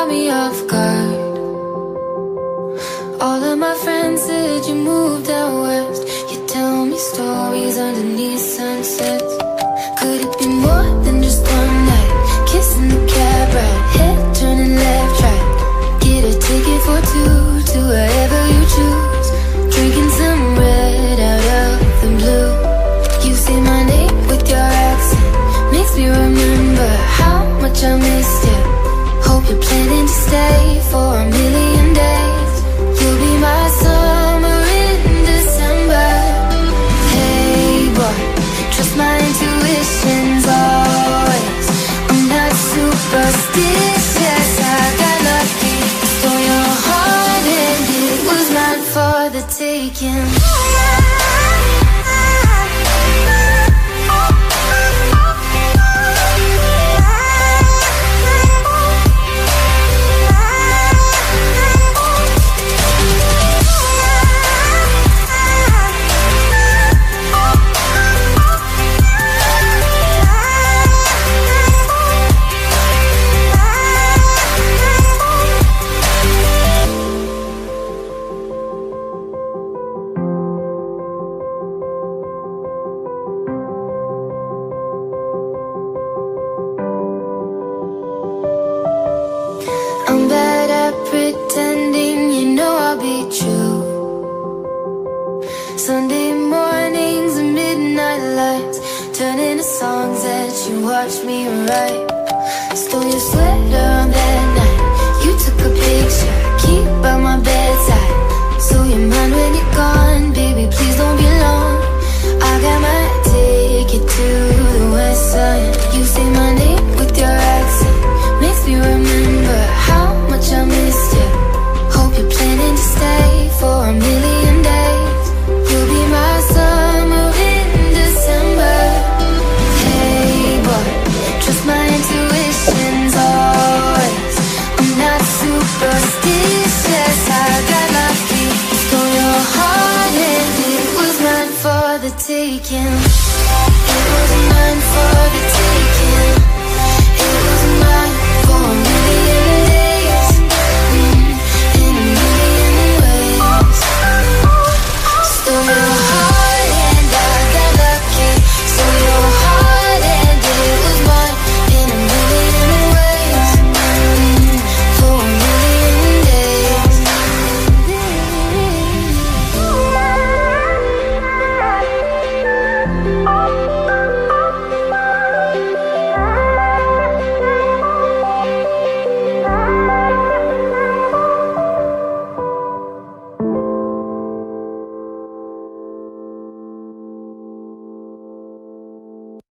caught me off guard. All of my friends said you moved out west. You tell me stories underneath sunsets. Could it be more than just one night? Kissing the cab ride, head turning left, right. Get a ticket for two to wherever you choose. Drinking some red out of the blue. You say my name with your accent, makes me remember how much I missed you. Hope you're planning to stay for a million days. You'll be my summer in December. Hey boy, trust my intuitions always. I'm not superstitious, I got lucky. Stole your heart and it was mine for the taking. I'm bad at pretending, you know I'll be true. Sunday mornings and midnight lights turn into songs that you watch me write. Stole your